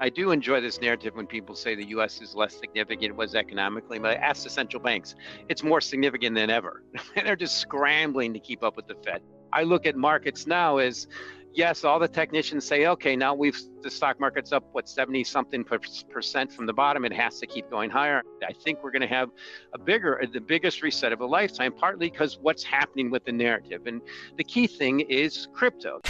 I do enjoy this narrative when people say the U.S. is less significant it was economically, but I ask the central banks, it's more significant than ever. And they're just scrambling to keep up with the Fed. I look at markets now as, yes, all the technicians say, okay, now the stock market's up, 70 something percent from the bottom. It has to keep going higher. I think we're going to have the biggest reset of a lifetime, partly because what's happening with the narrative. And the key thing is crypto.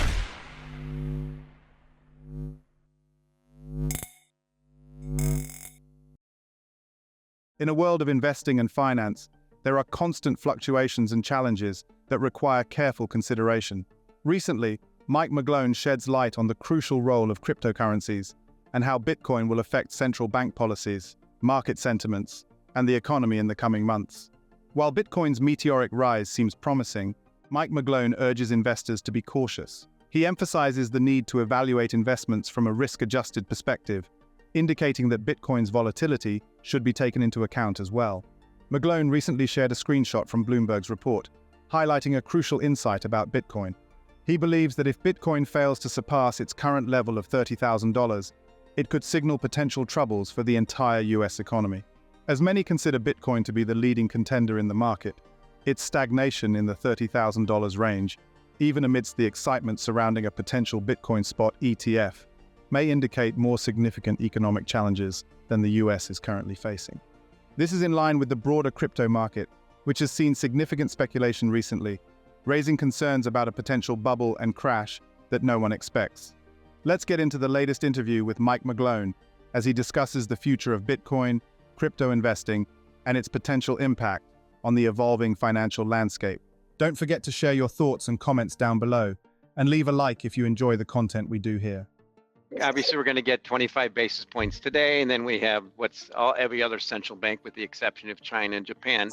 In a world of investing and finance, there are constant fluctuations and challenges that require careful consideration. Recently, Mike McGlone sheds light on the crucial role of cryptocurrencies and how Bitcoin will affect central bank policies, market sentiments, and the economy in the coming months. While Bitcoin's meteoric rise seems promising, Mike McGlone urges investors to be cautious. He emphasizes the need to evaluate investments from a risk-adjusted perspective, indicating that Bitcoin's volatility should be taken into account as well. McGlone recently shared a screenshot from Bloomberg's report, highlighting a crucial insight about Bitcoin. He believes that if Bitcoin fails to surpass its current level of $30,000, it could signal potential troubles for the entire US economy. As many consider Bitcoin to be the leading contender in the market, its stagnation in the $30,000 range, even amidst the excitement surrounding a potential Bitcoin spot ETF, may indicate more significant economic challenges than the US is currently facing. This is in line with the broader crypto market, which has seen significant speculation recently, raising concerns about a potential bubble and crash that no one expects. Let's get into the latest interview with Mike McGlone as he discusses the future of Bitcoin, crypto investing, and its potential impact on the evolving financial landscape. Don't forget to share your thoughts and comments down below, and leave a like if you enjoy the content we do here. Obviously, we're going to get 25 basis points today, and then we have every other central bank, with the exception of China and Japan,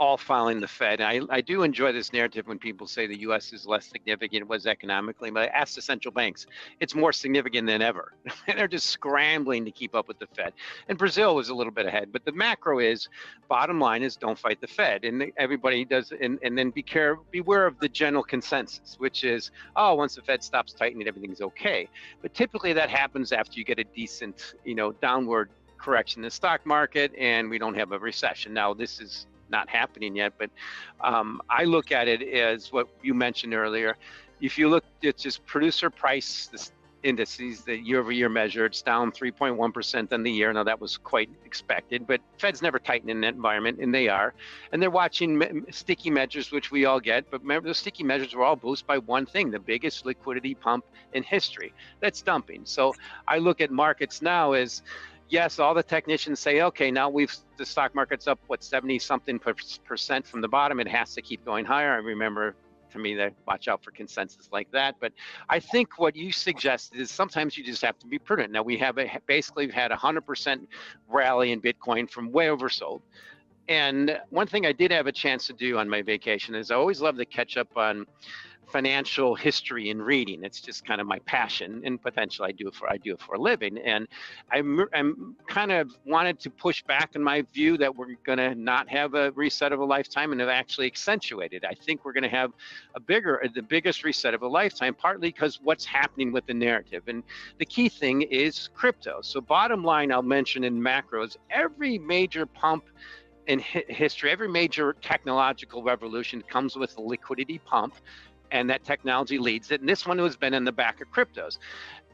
all following the Fed. I do enjoy this narrative when people say the U.S. is less significant it was economically, but I ask the central banks, it's more significant than ever. And they're just scrambling to keep up with the Fed. And Brazil was a little bit ahead, but the macro is, bottom line is, don't fight the Fed. And everybody does, and then beware of the general consensus, which is, oh, once the Fed stops tightening, everything's okay. But typically that happens after you get a decent, downward correction in the stock market and we don't have a recession. Now, this is not happening yet, but I look at it as what you mentioned earlier. If you look at just producer price indices, the year-over-year measure, it's down 3.1% on the year. Now, that was quite expected, but Fed's never tightened in that environment, and they are. And they're watching sticky measures, which we all get. But remember, those sticky measures were all boosted by one thing, the biggest liquidity pump in history. That's dumping. So I look at markets now as, yes, all the technicians say, okay, now the stock market's up, 70 something percent from the bottom. It has to keep going higher. I remember, to me, that watch out for consensus like that. But I think what you suggested is sometimes you just have to be prudent. Now, we have basically had 100% rally in Bitcoin from way oversold. And one thing I did have a chance to do on my vacation is I always love to catch up on financial history and reading. It's just kind of my passion, and potential I do it for a living. And I'm kind of wanted to push back in my view that we're going to not have a reset of a lifetime, and have actually accentuated. I think we're going to have the biggest reset of a lifetime, partly because what's happening with the narrative. And the key thing is crypto. So bottom line, I'll mention in macros, every major pump in history, every major technological revolution comes with a liquidity pump, and that technology leads it. And this one has been in the back of cryptos.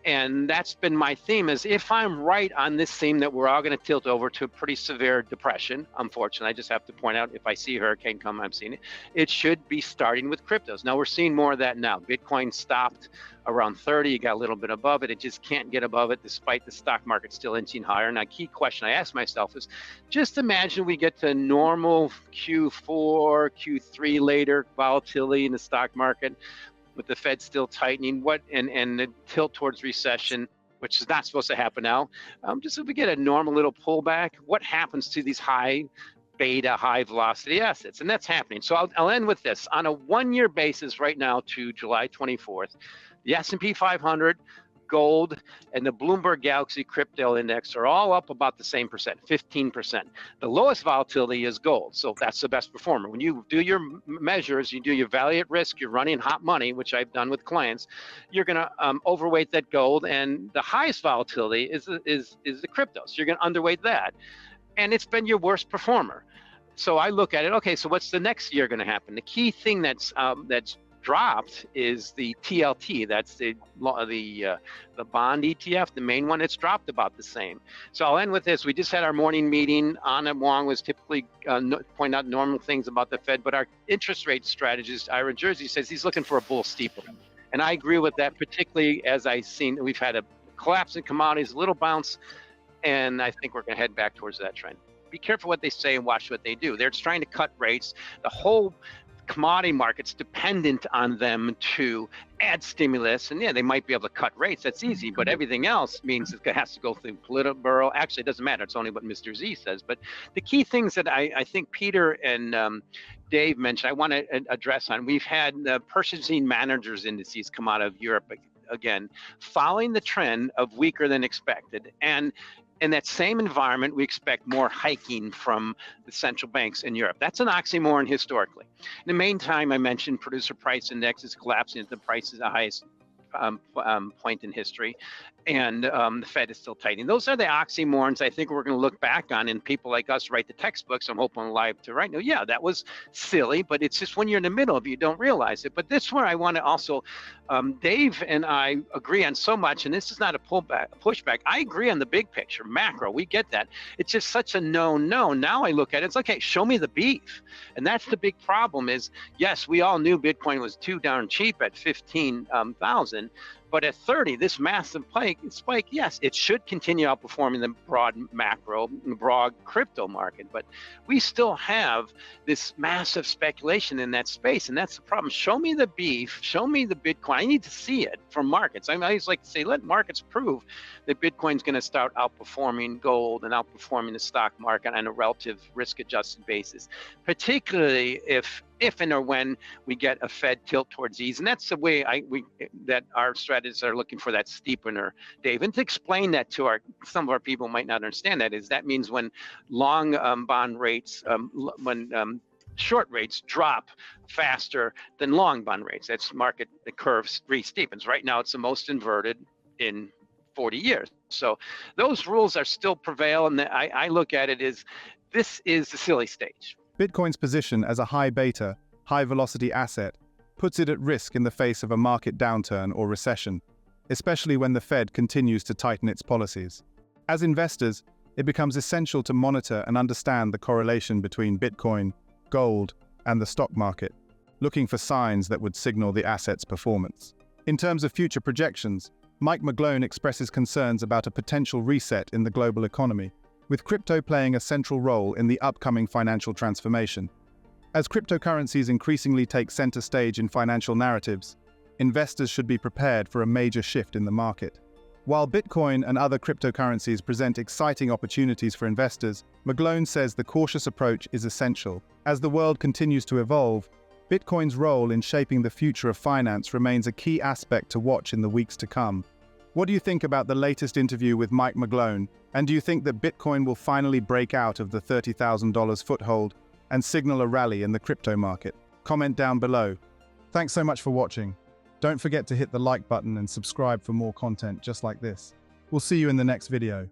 And that's been my theme, is if I'm right on this theme that we're all going to tilt over to a pretty severe depression, unfortunately, I just have to point out, if I see a hurricane come, I'm seeing it, it should be starting with cryptos. Now, we're seeing more of that now. Bitcoin stopped around 30, you got a little bit above it. It just can't get above it despite the stock market still inching higher. Now, key question I ask myself is, just imagine we get to normal Q4, Q3 later volatility in the stock market, with the Fed still tightening, and the tilt towards recession, which is not supposed to happen now. Just if we get a normal little pullback, what happens to these high beta, high velocity assets? And that's happening. So I'll end with this. On a 1-year basis right now to July 24th, the S&P 500 gold, and the Bloomberg Galaxy Crypto Index are all up about the same percent, 15%. The lowest volatility is gold, so that's the best performer. When you do your measures, you do your value at risk, you're running hot money, which I've done with clients, you're going to overweight that gold, and the highest volatility is the cryptos. You're going to underweight that, and it's been your worst performer. So I look at it, okay, so what's the next year going to happen? The key thing that's dropped is the TLT. That's the bond ETF, the main one. It's dropped about the same. So I'll end with this. We just had our morning meeting. Anna Wong was typically pointing out normal things about the Fed, but our interest rate strategist, Ira Jersey, says he's looking for a bull steeper. And I agree with that, particularly as I've seen, we've had a collapse in commodities, a little bounce, and I think we're going to head back towards that trend. Be careful what they say and watch what they do. They're trying to cut rates. The whole commodity market's dependent on them to add stimulus, and yeah, they might be able to cut rates. That's easy, but everything else means it has to go through Politburo. Actually, it doesn't matter. It's only what Mr. Z says. But the key things that I think Peter and Dave mentioned, I want to address on. We've had purchasing managers indices come out of Europe again, following the trend of weaker than expected, and in that same environment, we expect more hiking from the central banks in Europe. That's an oxymoron historically. In the meantime, I mentioned producer price index is collapsing at the price is the highest point in history, and the Fed is still tightening. Those are the oxymorons I think we're going to look back on, and people like us write the textbooks. I'm hoping alive to write. No, yeah, that was silly, but it's just when you're in the middle of it, you don't realize it. But this is where I want to also, Dave and I agree on so much, and this is not a pushback. I agree on the big picture, macro. We get that. It's just such a known. Now I look at it, it's okay, show me the beef. And that's the big problem is, yes, we all knew Bitcoin was too darn cheap at 15,000. But at 30, this massive spike, yes, it should continue outperforming the broad macro, broad crypto market. But we still have this massive speculation in that space, and that's the problem. Show me the beef, show me the Bitcoin. I need to see it from markets. I always like to say, let markets prove that Bitcoin's going to start outperforming gold and outperforming the stock market on a relative risk-adjusted basis, particularly if and or when we get a Fed tilt towards ease. And that's the way that our strategists are looking for that steepener, Dave. And to explain that to some of our people might not understand that means when long bond rates, short rates drop faster than long bond rates. That's the curve re-steepens. Right now, it's the most inverted in 40 years. So those rules are still prevail. And I look at it as this is the silly stage. Bitcoin's position as a high beta, high velocity asset puts it at risk in the face of a market downturn or recession, especially when the Fed continues to tighten its policies. As investors, it becomes essential to monitor and understand the correlation between Bitcoin, gold, and the stock market, looking for signs that would signal the asset's performance. In terms of future projections, Mike McGlone expresses concerns about a potential reset in the global economy, with crypto playing a central role in the upcoming financial transformation. As cryptocurrencies increasingly take center stage in financial narratives, investors should be prepared for a major shift in the market. While Bitcoin and other cryptocurrencies present exciting opportunities for investors, McGlone says the cautious approach is essential. As the world continues to evolve, Bitcoin's role in shaping the future of finance remains a key aspect to watch in the weeks to come. What do you think about the latest interview with Mike McGlone? And do you think that Bitcoin will finally break out of the $30,000 foothold and signal a rally in the crypto market? Comment down below. Thanks so much for watching. Don't forget to hit the like button and subscribe for more content just like this. We'll see you in the next video.